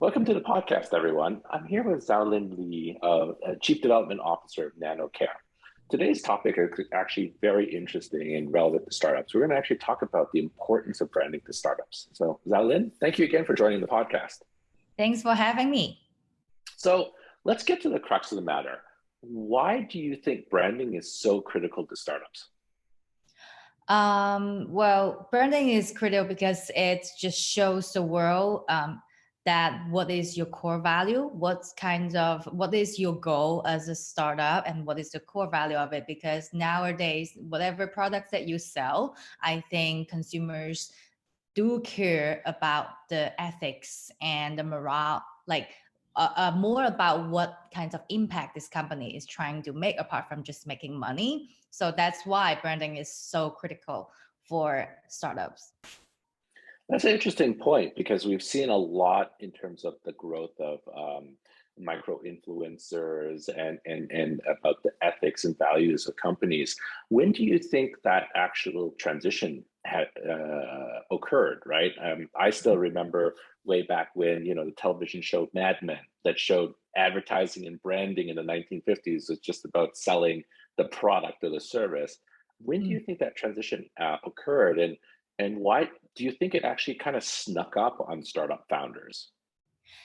Welcome to the podcast, everyone. I'm here with Xiaolin Li, Chief Development Officer of Nannocare. Today's topic is actually very interesting and relevant to startups. We're going to actually talk about the importance of branding to startups. So, Xiaolin, thank you again for joining the podcast. Thanks for having me. So, let's get to the crux of the matter. Why do you think branding is so critical to startups? Well, branding is critical because it just shows the world that what is your core value, what is your goal as a startup, and what is the core value of it. Because nowadays, whatever products that you sell, I think consumers do care about the ethics and the morale, like more about what kinds of impact this company is trying to make apart from just making money. So that's why branding is so critical for startups. That's an interesting point because we've seen a lot in terms of the growth of micro influencers and about the ethics and values of companies. When do you think that actual transition had occurred? Right, I still remember way back when the television show Mad Men that showed advertising and branding in the 1950s was just about selling the product or the service. When do you think that transition occurred, and why do you think it actually kind of snuck up on startup founders?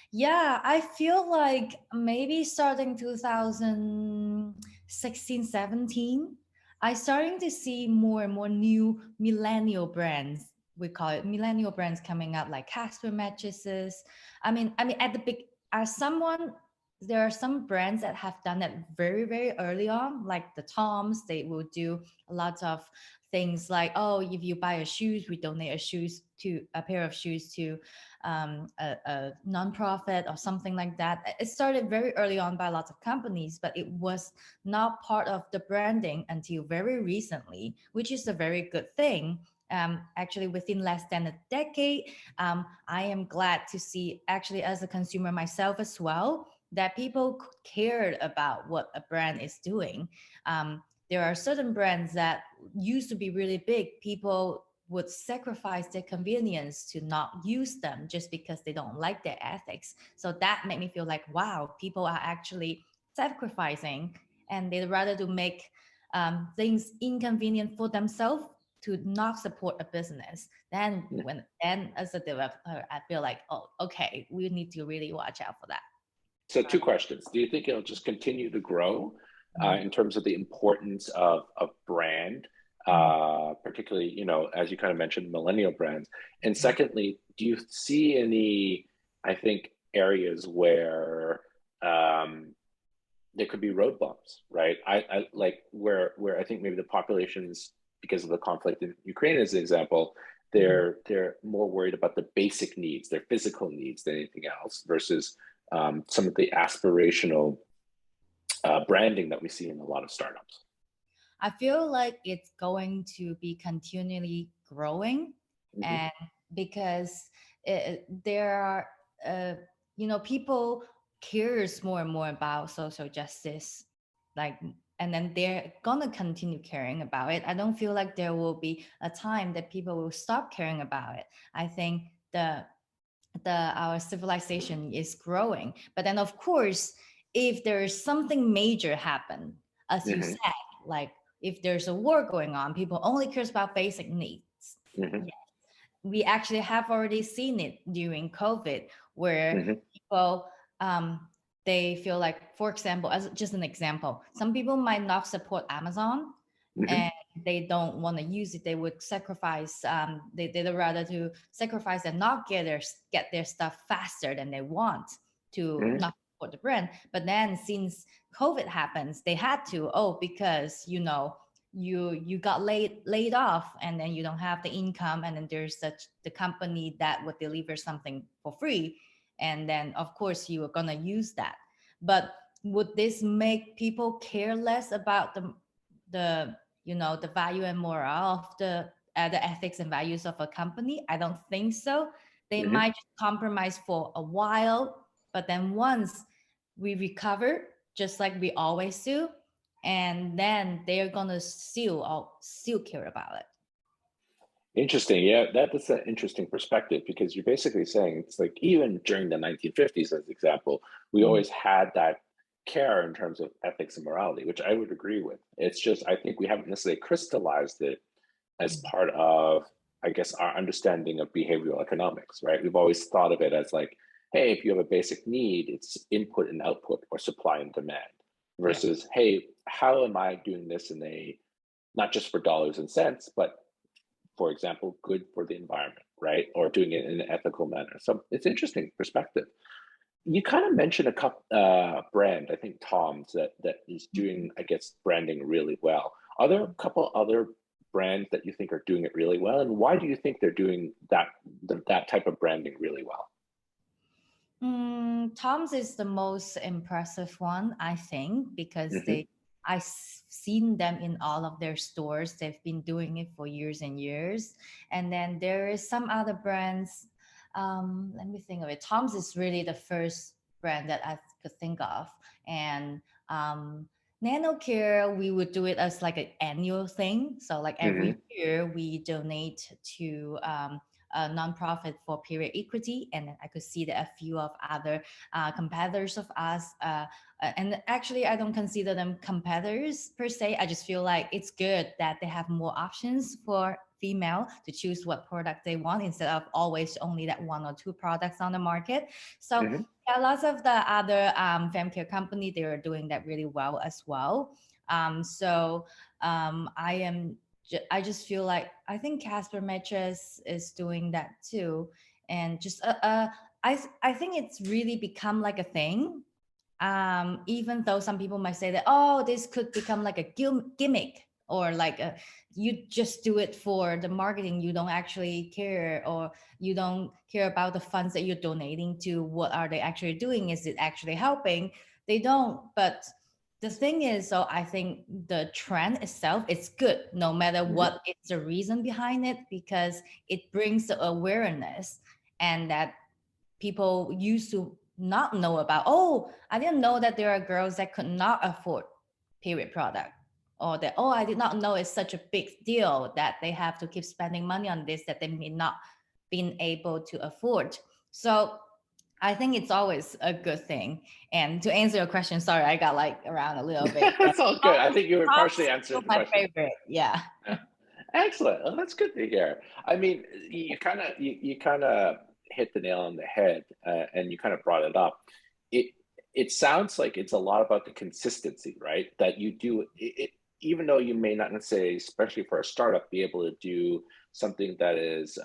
Yeah, I feel like maybe starting 2016, 17, I starting to see more and more new millennial brands. We call it millennial brands coming out like Casper mattresses. I mean, at the big, as someone, there are some brands that have done it very, very early on, like the Toms. They will do a lot of things like, oh, if you buy a shoes, we donate a pair of shoes to a nonprofit or something like that. It started very early on by lots of companies, but it was not part of the branding until very recently, which is a very good thing. Actually, within less than a decade, I am glad to see, actually, as a consumer myself as well, that people cared about what a brand is doing. There are certain brands that used to be really big. People would sacrifice their convenience to not use them just because they don't like their ethics. So that made me feel like, wow, people are actually sacrificing, and they'd rather to make things inconvenient for themselves to not support a business. Then as a developer, I feel like, oh, okay, we need to really watch out for that. So, two questions. Do you think it'll just continue to grow Mhm. in terms of the importance of brand, particularly, as you kind of mentioned, millennial brands? And secondly, do you see any, I think, areas where there could be road bumps, right? I like where I think maybe the populations, because of the conflict in Ukraine, as an example, Mhm. they're more worried about the basic needs, their physical needs, than anything else, versus some of the aspirational branding that we see in a lot of startups. I feel like it's going to be continually growing, Hmm. and because there are, uh, people cares more and more about social justice, like, and then they're gonna continue caring about it. I don't feel like there will be a time that people will stop caring about it. I think our civilization is growing, but then of course, if there is something major happen, as you Hmm. said, like if there's a war going on, people only cares about basic needs. Hmm. Yeah, we actually have already seen it during COVID, where Hmm. people, they feel like, for example, as just an example, some people might not support Amazon, Hmm. and they don't want to use it. They would sacrifice, they'd rather to sacrifice and not get their stuff faster than they want, to Hmm. not support the brand. But then since COVID happens, they had to, oh, because you got laid off, and then you don't have the income, and then there's the company that would deliver something for free, and then of course you are gonna use that. But would this make people care less about the value and morale of the ethics and values of a company? I don't think so. They Hmm. might just compromise for a while, but then once we recover, just like we always do, and then they're gonna still care about it. Interesting. Yeah, that's an interesting perspective because you're basically saying it's like even during the 1950s, as example, we Mm, always had that care in terms of ethics and morality, which I would agree with. It's just I think we haven't necessarily crystallized it as mm, part of, I guess, our understanding of behavioral economics, right? We've always thought of it as like, hey, if you have a basic need, it's input and output or supply and demand, yeah. versus, hey, how am I doing this in a not just for dollars and cents, but for example, good for the environment, right? Or doing it in an ethical manner. So it's interesting perspective. You kind of mentioned a couple brand, I think Tom's that is doing, I guess, branding really well. Are there a couple other brands that you think are doing it really well, and why do you think they're doing that type of branding really well? Tom's is the most impressive one, I think, because Hmm. I've seen them in all of their stores. They've been doing it for years and years. And then there is some other brands. Let me think of it. Tom's is really the first brand that I could think of. And Nannocare, we would do it as like an annual thing. So like every Hmm. year we donate to a nonprofit for period equity, and then I could see that a few of other competitors of us, and actually I don't consider them competitors per se. I just feel like it's good that they have more options for female to choose what product they want instead of always only that one or two products on the market. So Hmm. yeah, lots of the other fem care company, they are doing that really well as well. So I am I just feel like I think Casper Mattress is doing that too, and just I think it's really become like a thing. Even though some people might say that, oh, this could become like a gimmick, or like you just do it for the marketing, you don't actually care, or you don't care about the funds that you're donating to. What are they actually doing? Is it actually helping? They don't. But the thing is, so I think the trend itself is good no matter Hmm. what is the reason behind it, because it brings the awareness, and that people used to not know about. Oh, I didn't know that there are girls that could not afford period product, or that, oh, I did not know it's such a big deal that they have to keep spending money on this that they may not been able to afford. So I think it's always a good thing. And to answer your question, sorry, I got like around a little bit, but That's all good. I think you were Tom's partially is answering still the my question. favorite. Yeah. Yeah. Excellent. Well, that's good to hear. I mean, you kind of hit the nail on the head, and you kind of brought it up. It it sounds like it's a lot about the consistency, right? That you do it, even though you may not necessarily, especially for a startup, be able to do something that is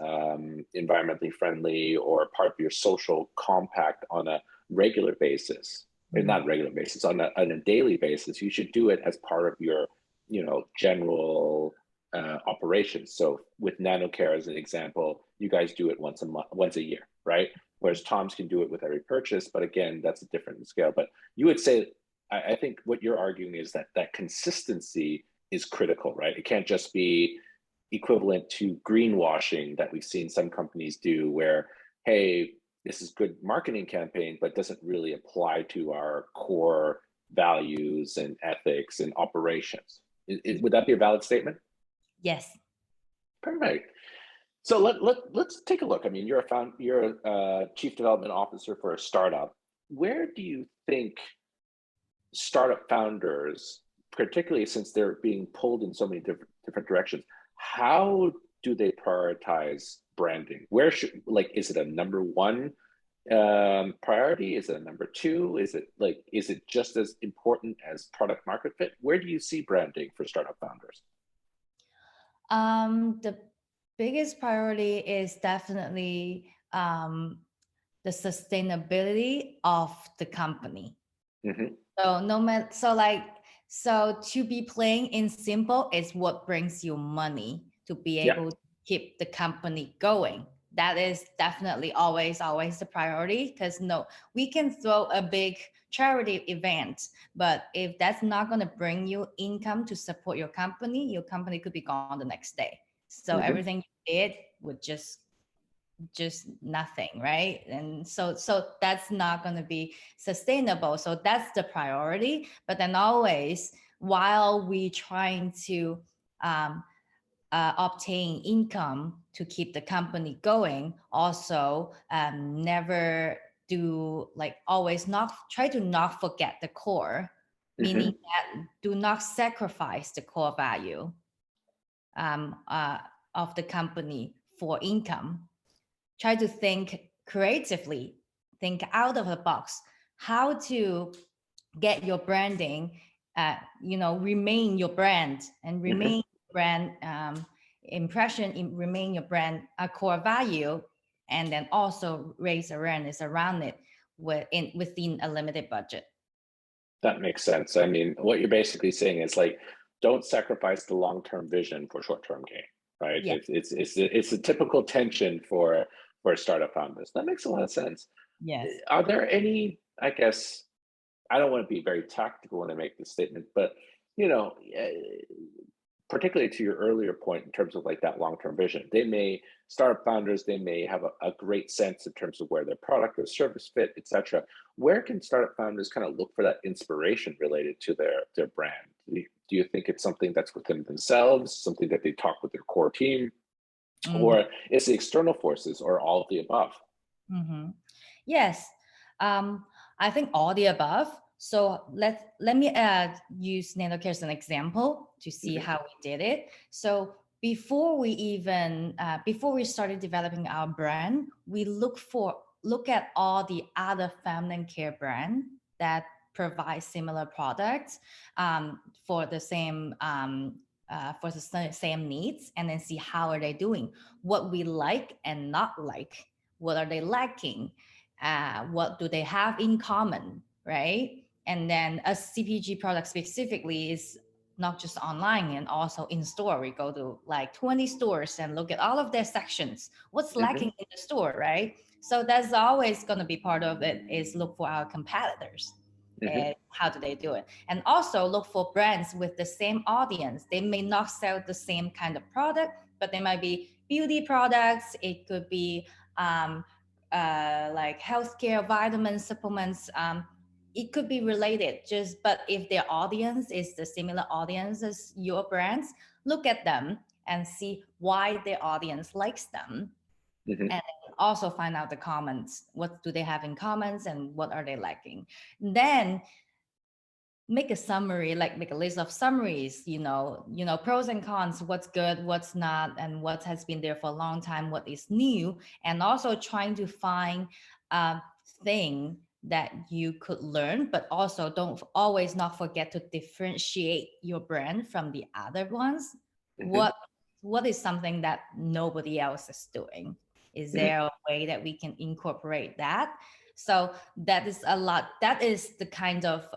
environmentally friendly or part of your social compact on a regular basis, or Mhm. not regular basis, on a daily basis. You should do it as part of your, general operations. So with Nannocare as an example, you guys do it once a month, once a year, right? Whereas Tom's can do it with every purchase, but again, that's a different scale. But you would say, I think what you're arguing is that that consistency is critical, right? It can't just be equivalent to greenwashing that we've seen some companies do, where, hey, this is good marketing campaign, but doesn't really apply to our core values and ethics and operations. Would that be a valid statement? Yes. Perfect. So let's take a look. I mean, you're a chief development officer for a startup. Where do you think startup founders, particularly since they're being pulled in so many different directions, how do they prioritize branding? Where should, like, is it a number one priority? Is it a number two? Is it just as important as product market fit? Where do you see branding for startup founders? The biggest priority is definitely the sustainability of the company. Hmm. So no matter, so like, so to be plain and simple is what brings you money to be Yeah. able to keep the company going. That is definitely always the priority, because no, we can throw a big charity event, but if that's not going to bring you income to support your company could be gone the next day. So Hmm. everything you did would just nothing, right? And so that's not going to be sustainable. So that's the priority. But then always, while we trying to um, obtain income to keep the company going. Also, never do like always not try to not forget the core, meaning Hmm. that do not sacrifice the core value um, uh, of the company for income. Try to think creatively, think out of the box, how to get your branding, remain your brand and Hmm. remain brand impression, remain your brand a core value, and then also raise awareness around it within a limited budget. That makes sense. I mean, what you're basically saying is like, don't sacrifice the long-term vision for short-term gain, right? Yeah. It's a typical tension for startup founders. That makes a lot of sense. Yes. Are there any, I guess, I don't want to be very tactical when I make this statement, but you know, particularly to your earlier point in terms of like that long-term vision, they may startup founders, they may have a great sense in terms of where their product or service fit, etc. Where can startup founders kind of look for that inspiration related to their brand? Do you think it's something that's within themselves, something that they talk with their core team, Mhm. or is it external forces, or all of the above? Mm-hmm. Yes, I think all the above. So let me use Nannocare as an example to see Hmm. how we did it. So before we started developing our brand, we look at all the other feminine care brand that provide similar products for the same same needs, and then see how are they doing, what we like and not like, what are they lacking, what do they have in common, right? And then a CPG product specifically is not just online and also in store. We go to like 20 stores and look at all of their sections, what's Hmm. lacking in the store, right? So that's always going to be part of it, is look for our competitors Hmm. and how do they do it, and also look for brands with the same audience. They may not sell the same kind of product, but they might be beauty products, it could be um, like healthcare, vitamins, supplements. It could be related, just but if their audience is the similar audience as your brands, look at them and see why their audience likes them, Hmm. and also find out the comments. What do they have in commons and what are they lacking? Then make a summary, like make a list of summaries, pros and cons, what's good, what's not, and what has been there for a long time, what is new, and also trying to find a thing that you could learn, but also don't always not forget to differentiate your brand from the other ones. Hmm. What is something that nobody else is doing? Is Hmm. there a way that we can incorporate that? So that is a lot. That is the kind of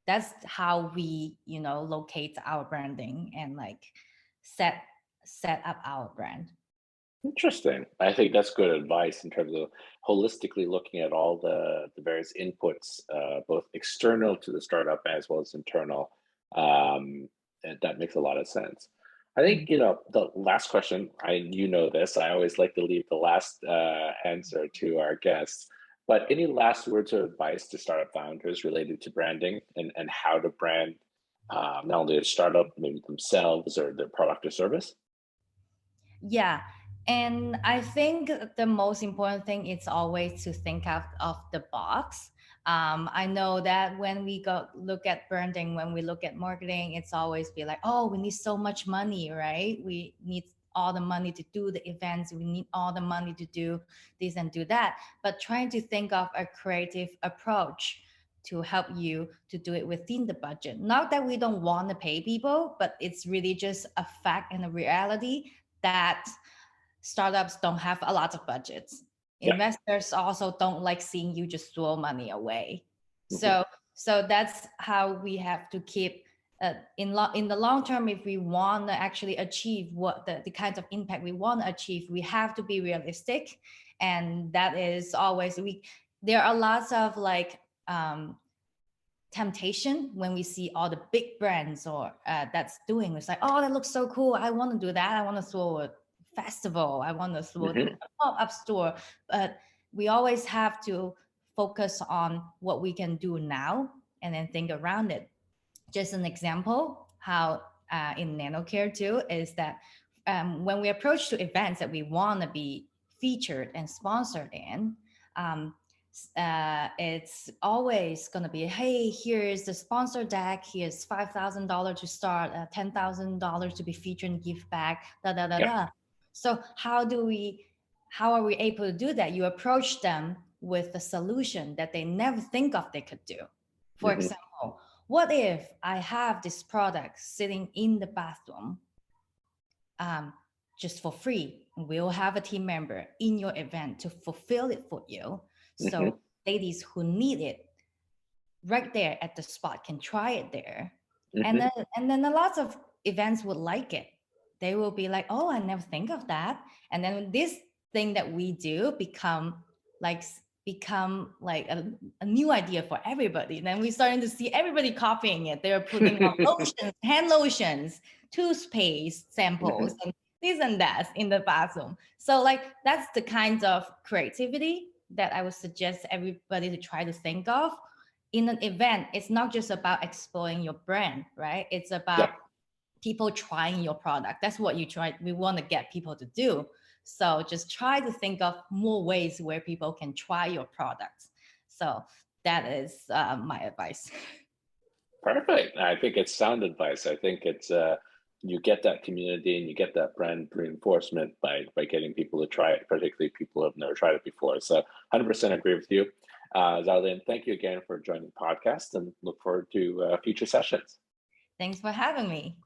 that's how we locate our branding and like set set up our brand. Interesting. I think that's good advice in terms of holistically looking at all the various inputs, both external to the startup as well as internal. And that makes a lot of sense. I think, Mm. the last question, you know this, I always like to leave the last answer to our guests. But any last words of advice to startup founders related to branding and how to brand not only a startup, maybe themselves or their product or service? Yeah. And I think the most important thing is always to think out of the box. I know that when we go look at branding, when we look at marketing, it's always be like, oh, we need so much money, right? We need all the money to do the events. We need all the money to do this and do that. But trying to think of a creative approach to help you to do it within the budget. Not that we don't want to pay people, but it's really just a fact and a reality that startups don't have a lot of budgets. Yeah. Investors also don't like seeing you just throw money away. Hmm. So that's how we have to keep in the long term. If we want to actually achieve what the kind of impact we want to achieve, we have to be realistic, and that is always we. There are lots of like temptation when we see all the big brands or that's doing. It's like, oh, that looks so cool, I want to do that, I want to throw a festival, I want to throw a Hmm. pop-up store. But we always have to focus on what we can do now and then think around it. Just an example how in Nannocare too is that when we approach to events that we want to be featured and sponsored in, um, it's always going to be, hey, here's the sponsor deck. Here's $5,000 to start, $10,000 to be featured and give back, da da da Yeah. da. So how are we able to do that? You approach them with a solution that they never think of they could do. For Hmm. example, what if I have this product sitting in the bathroom um, just for free? We'll have a team member in your event to fulfill it for you. Hmm. So ladies who need it right there at the spot can try it there. And Hmm. then a lot of events would like it. They will be like, oh, I never think of that. And then this thing that we do like become like a new idea for everybody. Then we're starting to see everybody copying it. They're putting on lotions, hand lotions, toothpaste samples, Hmm. and this and that in the bathroom. So like that's the kinds of creativity that I would suggest everybody to try to think of in an event. It's not just about exploring your brand, right? It's about Yeah. people trying your product. That's what we want to get people to do. So just try to think of more ways where people can try your products. So that is my advice. Perfect. I think it's sound advice. I think it's you get that community and you get that brand reinforcement by getting people to try it, particularly people who have never tried it before. So 100% agree with you. Xiaolin, thank you again for joining the podcast and look forward to future sessions. Thanks for having me.